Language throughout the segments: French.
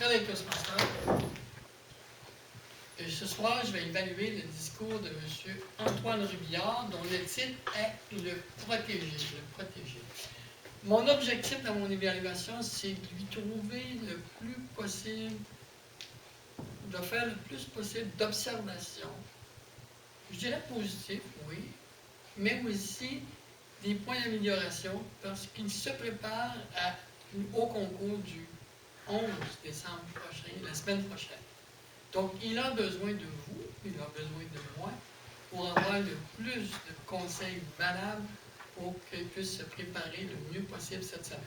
Pascal et Toastmaster. Et ce soir, je vais évaluer le discours de M. Antoine Rubillard, dont le titre est Le protéger. Le protéger. Mon objectif dans mon évaluation, c'est de lui trouver le plus possible, de faire le plus possible d'observations. Je dirais positif, oui, mais aussi des points d'amélioration parce qu'il se prépare au concours du 11 décembre prochain, la semaine prochaine. Donc, il a besoin de vous, il a besoin de moi pour avoir le plus de conseils valables pour qu'il puisse se préparer le mieux possible cette semaine.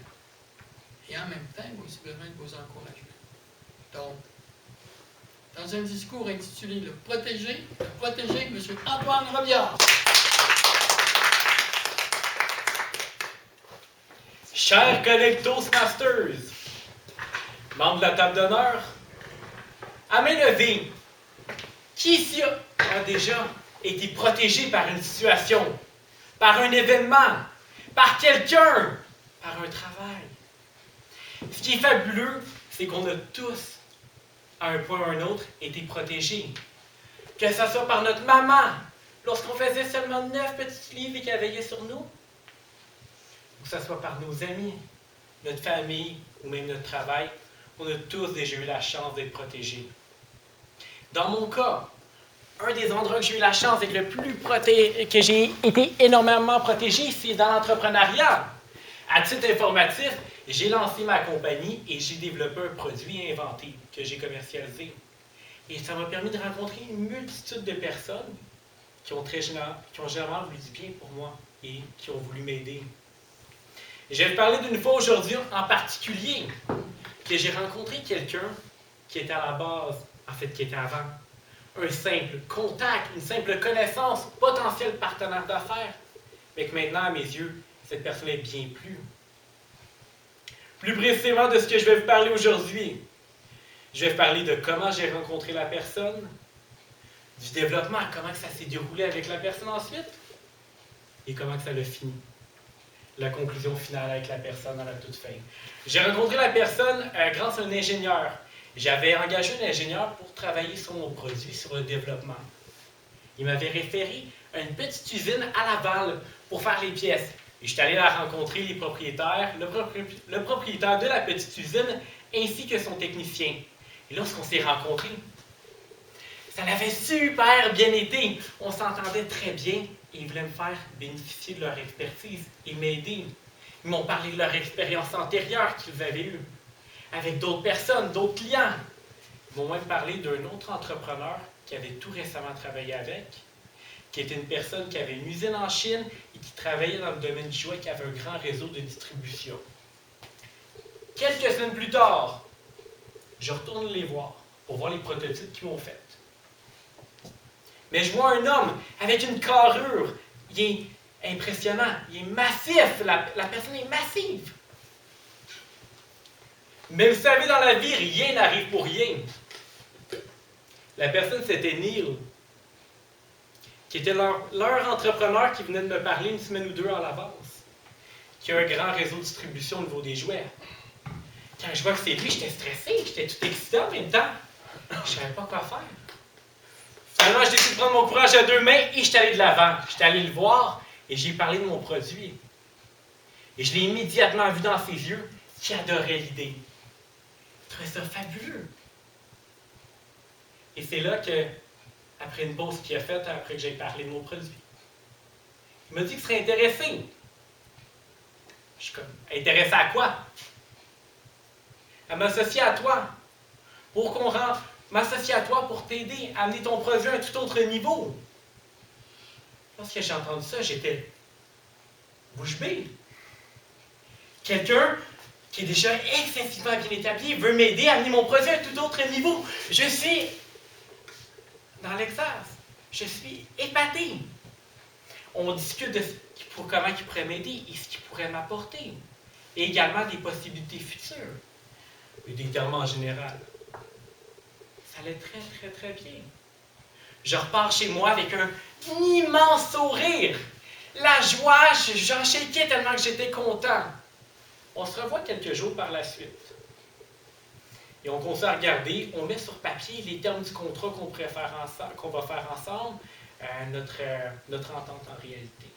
Et en même temps, il a aussi besoin de vos encouragements. Donc, dans un discours intitulé Le protéger, M. Antoine Rubillard. Chers collègues Toastmasters, membres de la table d'honneur, à main levée, qui ici a déjà été protégé par une situation, par un événement, par quelqu'un, par un travail? Ce qui est fabuleux, c'est qu'on a tous, à un point ou à un autre, été protégés. Que ce soit par notre maman, lorsqu'on faisait seulement 9 petits livres et qu'elle veillait sur nous, ou que ce soit par nos amis, notre famille ou même notre travail, on a tous déjà eu la chance d'être protégés. Dans mon cas, un des endroits que j'ai eu la chance d'être le plus que j'ai été énormément protégé, c'est dans l'entrepreneuriat. À titre informatif, j'ai lancé ma compagnie et j'ai développé un produit inventé que j'ai commercialisé. Et ça m'a permis de rencontrer une multitude de personnes qui ont généralement voulu du bien pour moi et qui ont voulu m'aider. Je vais vous parler d'une fois aujourd'hui en particulier que j'ai rencontré quelqu'un qui était à la base, en fait qui était avant, un simple contact, une simple connaissance, potentiel partenaire d'affaires, mais que maintenant, à mes yeux, cette personne est bien plus. Plus précisément de ce que je vais vous parler aujourd'hui, je vais vous parler de comment j'ai rencontré la personne, du développement, comment ça s'est déroulé avec la personne ensuite, et comment ça l'a fini. La conclusion finale avec la personne à la toute fin. J'ai rencontré la personne grâce à un ingénieur. J'avais engagé un ingénieur pour travailler sur mon produit, sur le développement. Il m'avait référé à une petite usine à Laval pour faire les pièces. Et je suis allé la rencontrer, les propriétaires, le propriétaire de la petite usine, ainsi que son technicien. Et lorsqu'on s'est rencontrés, ça avait super bien été. On s'entendait très bien. Et ils voulaient me faire bénéficier de leur expertise et m'aider. Ils m'ont parlé de leur expérience antérieure qu'ils avaient eue, avec d'autres personnes, d'autres clients. Ils m'ont même parlé d'un autre entrepreneur qui avait tout récemment travaillé avec, qui était une personne qui avait une usine en Chine et qui travaillait dans le domaine du jouet, qui avait un grand réseau de distribution. Quelques semaines plus tard, je retourne les voir pour voir les prototypes qu'ils m'ont fait. Mais je vois un homme avec une carrure. Il est impressionnant. Il est massif. La personne est massive. Mais vous savez, dans la vie, rien n'arrive pour rien. La personne, c'était Neil, qui était leur entrepreneur qui venait de me parler une semaine ou deux à la base, qui a un grand réseau de distribution au niveau des jouets. Quand je vois que c'est lui, j'étais stressé, j'étais tout excité en même temps. Je ne savais pas quoi faire. Finalement, j'ai décidé de prendre mon courage à deux mains et je suis allé de l'avant. Je suis allé le voir et j'ai parlé de mon produit. Et je l'ai immédiatement vu dans ses yeux qui adorait l'idée. Il trouvait ça fabuleux. Et c'est là que, après une pause qu'il a faite, après que j'ai parlé de mon produit, il m'a dit qu'il serait intéressé. Je suis comme, intéressé à quoi? À m'associer à toi. M'associer à toi pour t'aider à amener ton produit à un tout autre niveau. Lorsque j'ai entendu ça, j'étais bouche bée. Quelqu'un qui est déjà excessivement bien établi veut m'aider à amener mon produit à un tout autre niveau. Je suis dans l'extase. Je suis épaté. On discute de comment il pourrait m'aider et ce qu'il pourrait m'apporter. Et également des possibilités futures. Et des termes en général. Ça allait très, très, très bien. Je repars chez moi avec un immense sourire. La joie, j'en shakeais tellement que j'étais content. On se revoit quelques jours par la suite. Et on commence à regarder, on met sur papier les termes du contrat qu'on va faire ensemble, notre entente en réalité.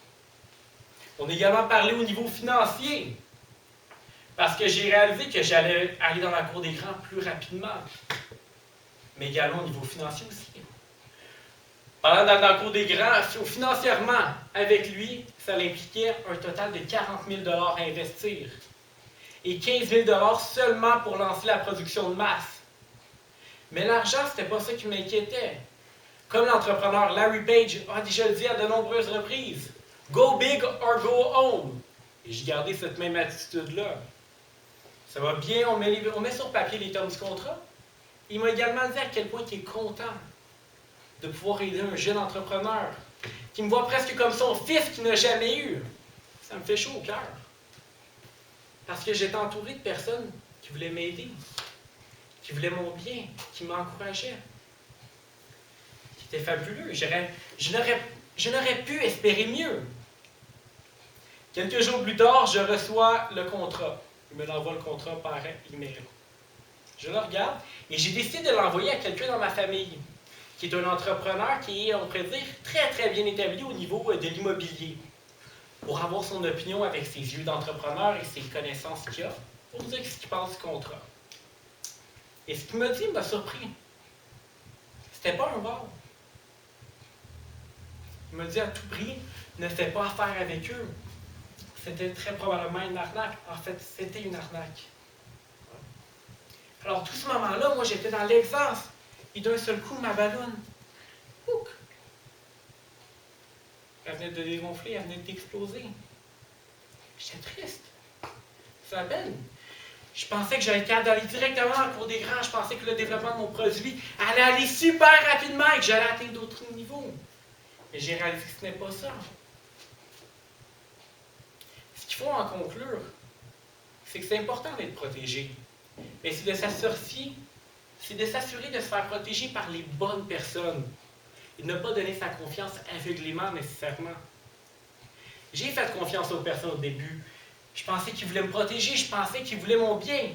On a également parlé au niveau financier, parce que j'ai réalisé que j'allais aller dans la cour des grands plus rapidement, mais également au niveau financier aussi. Pendant dans la cour des grands, financièrement, avec lui, ça impliquait un total de 40 000 à investir. Et 15 000 seulement pour lancer la production de masse. Mais l'argent, ce n'était pas ça qui m'inquiétait. Comme l'entrepreneur Larry Page a déjà dit à de nombreuses reprises, « Go big or go home ». Et j'ai gardé cette même attitude-là. Ça va bien, on met sur papier les termes du contrat. Il m'a également dit à quel point il est content de pouvoir aider un jeune entrepreneur qui me voit presque comme son fils qu'il n'a jamais eu. Ça me fait chaud au cœur. Parce que j'étais entouré de personnes qui voulaient m'aider, qui voulaient mon bien, qui m'encourageaient, qui étaient fabuleux. Je n'aurais pu espérer mieux. Quelques jours plus tard, je reçois le contrat. Il me l'envoie le contrat par email. Je le regarde et j'ai décidé de l'envoyer à quelqu'un dans ma famille, qui est un entrepreneur qui est, on pourrait dire, très très bien établi au niveau de l'immobilier, pour avoir son opinion avec ses yeux d'entrepreneur et ses connaissances qu'il a, pour dire ce qu'il pense du contrat. Et ce qu'il m'a dit m'a surpris. C'était pas un wow. Il m'a dit à tout prix, ne fais pas affaire avec eux. C'était très probablement une arnaque. En fait, c'était une arnaque. Alors, tout ce moment-là, moi, j'étais dans l'exerce. Et d'un seul coup, ma ballonne, pouc, elle venait de dégonfler, elle venait d'exploser. J'étais triste. Ça peine. Je pensais que j'allais être capable d'aller directement dans le cours des grands. Je pensais que le développement de mon produit allait aller super rapidement et que j'allais atteindre d'autres niveaux. Mais j'ai réalisé que ce n'est pas ça. Ce qu'il faut en conclure, c'est que c'est important d'être protégé. Mais c'est de s'assurer de se faire protéger par les bonnes personnes et de ne pas donner sa confiance aveuglément nécessairement. J'ai fait confiance aux personnes au début. Je pensais qu'ils voulaient me protéger, je pensais qu'ils voulaient mon bien.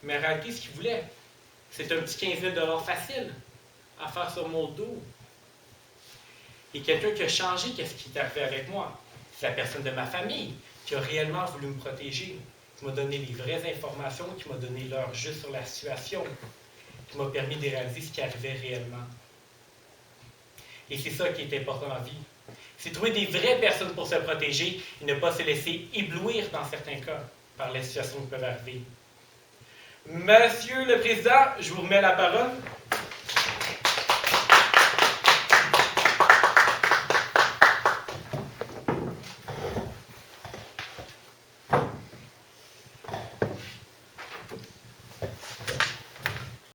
Mais en réalité, ce qu'ils voulaient, c'est un petit 15 000 facile à faire sur mon dos. Et quelqu'un qui a changé, qu'est-ce qui est arrivé avec moi? C'est la personne de ma famille qui a réellement voulu me protéger, qui m'a donné les vraies informations, qui m'a donné l'heure juste sur la situation, qui m'a permis de réaliser ce qui arrivait réellement. Et c'est ça qui est important dans la vie. C'est trouver des vraies personnes pour se protéger et ne pas se laisser éblouir dans certains cas par les situations qui peuvent arriver. Monsieur le Président, je vous remets la parole.